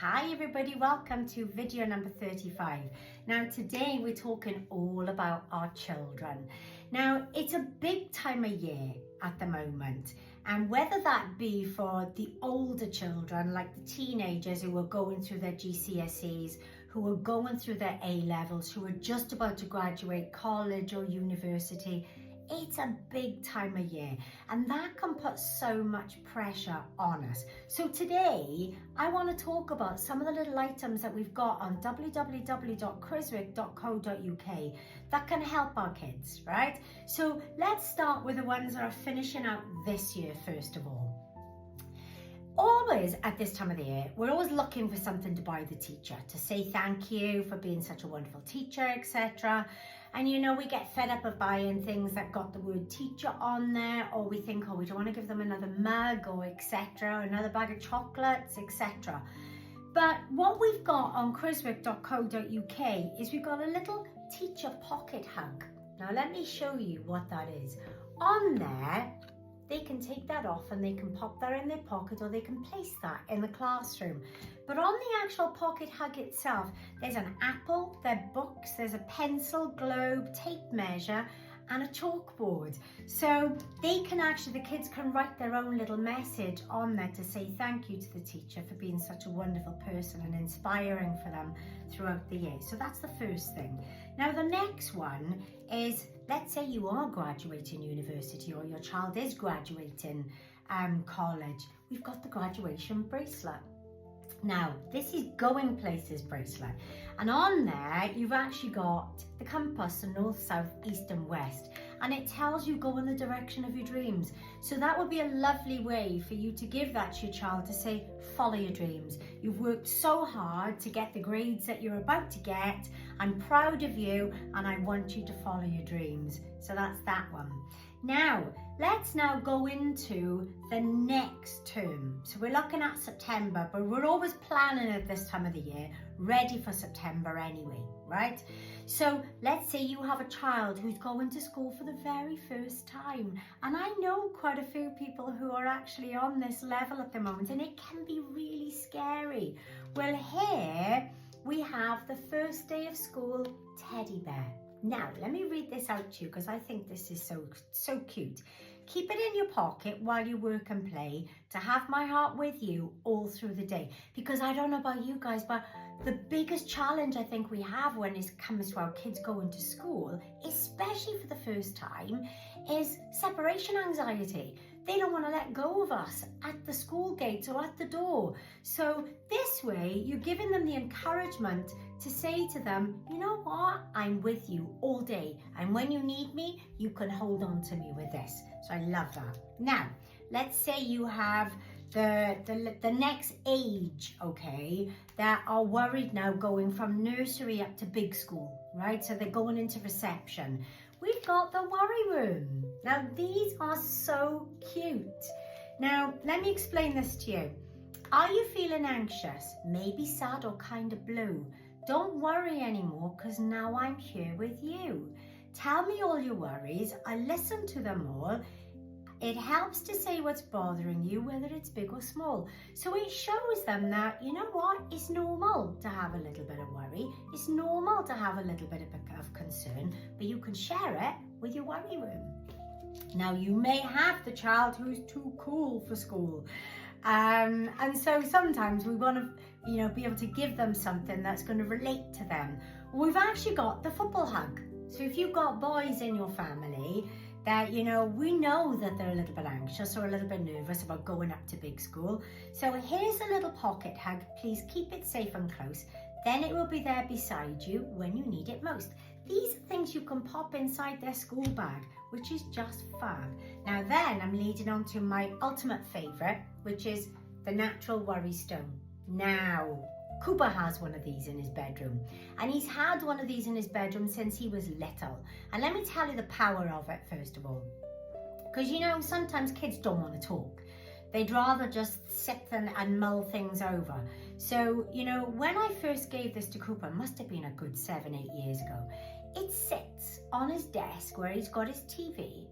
Hi everybody, welcome to video number 35. Now today we're talking all about our children. Now it's a big time of year at the moment, and whether that be for the older children like the teenagers who are going through their GCSEs, who are going through their A-levels, who are just about to graduate college or university, it's a big time of year and that can put so much pressure on us. So today I want to talk about some of the little items that we've got on www.criswick.co.uk that can help our kids, right? So let's start with the ones that are finishing out this year first of all. Always at this time of the year, we're always looking for something to buy the teacher, to say thank you for being such a wonderful teacher, etc. And you know, we get fed up of buying things that got the word teacher on there, or we think, oh, we don't want to give them another mug or etc., another bag of chocolates, etc. But what we've got on criswick.co.uk is we've got a little teacher pocket hug. Now let me show you what that is. On there, they can take that off and they can pop that in their pocket, or they can place that in the classroom. But on the actual pocket hug itself, there's an apple, there are books, there's a pencil, globe, tape measure, and a chalkboard. So they can actually, the kids can write their own little message on there to say thank you to the teacher for being such a wonderful person and inspiring for them throughout the year. So that's the first thing. Now the next one is, let's say you are graduating university or your child is graduating college. We've got the graduation bracelet. Now, this is Going Places bracelet, and on there you've actually got the compass, the north, south, east and west, and it tells you go in the direction of your dreams. So that would be a lovely way for you to give that to your child, to say, follow your dreams. You've worked so hard to get the grades that you're about to get. I'm proud of you and I want you to follow your dreams. So that's that one. Now, let's now go into the next term. So we're looking at September, but we're always planning at this time of the year, ready for September anyway, right? So let's say you have a child who's going to school for the very first time. And I know quite a few people who are actually on this level at the moment, and it can be really scary. Well, here we have the first day of school teddy bear. Now, let me read this out to you because I think this is so cute. Keep it in your pocket while you work and play, to have my heart with you all through the day. Because I don't know about you guys, but the biggest challenge I think we have when it comes to our kids going to school, especially for the first time, is separation anxiety. They don't want to let go of us at the school gates or at the door. So this way, you're giving them the encouragement to say to them, you know what, I'm with you all day. And when you need me, you can hold on to me with this. So I love that. Now, let's say you have the next age, okay, that are worried now going from nursery up to big school, right? So they're going into reception. We've got the worry room. Now, these are so cute. Now, let me explain this to you. Are you feeling anxious, maybe sad or kind of blue? Don't worry anymore, because now I'm here with you. Tell me all your worries. I listen to them all. It helps to say what's bothering you, whether it's big or small. So it shows them that, you know what, it's normal to have a little bit of worry. It's normal to have a little bit of concern, but you can share it with your worry room. Now, you may have the child who's too cool for school. And so sometimes we want to, be able to give them something that's going to relate to them. We've actually got the football hug. So if you've got boys in your family that, we know that they're a little bit anxious or a little bit nervous about going up to big school. So here's a little pocket hug. Please keep it safe and close. Then it will be there beside you when you need it most. These are things you can pop inside their school bag, which is just fun. Now then, I'm leading on to my ultimate favourite, which is the natural worry stone. Now, Cooper has one of these in his bedroom, and he's had one of these in his bedroom since he was little. And let me tell you the power of it first of all, because sometimes kids don't want to talk. They'd rather just sit and mull things over. So, when I first gave this to Cooper, it must have been a good 7-8 years ago. It sits on his desk where he's got his TV.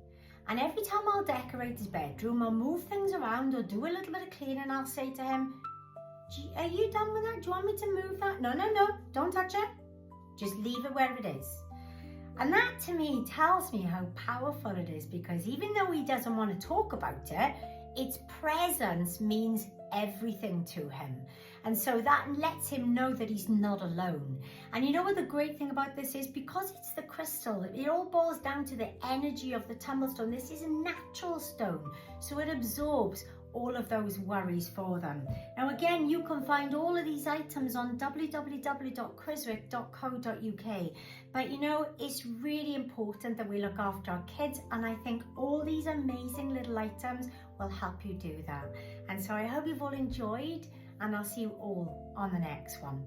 And every time I'll decorate his bedroom or move things around or do a little bit of cleaning, I'll say to him, Are you done with that? Do you want me to move that? No, don't touch it. Just leave it where it is. And that to me tells me how powerful it is, because even though he doesn't want to talk about it, its presence means everything to him. And so that lets him know that he's not alone. And you know what the great thing about this is? Because it's the crystal, it all boils down to the energy of the tumblestone. This is a natural stone, so it absorbs all of those worries for them. Now again, you can find all of these items on www.criswick.co.uk, but you know, it's really important that we look after our kids, and I think all these amazing little items will help you do that. And so I hope you've all enjoyed, and I'll see you all on the next one.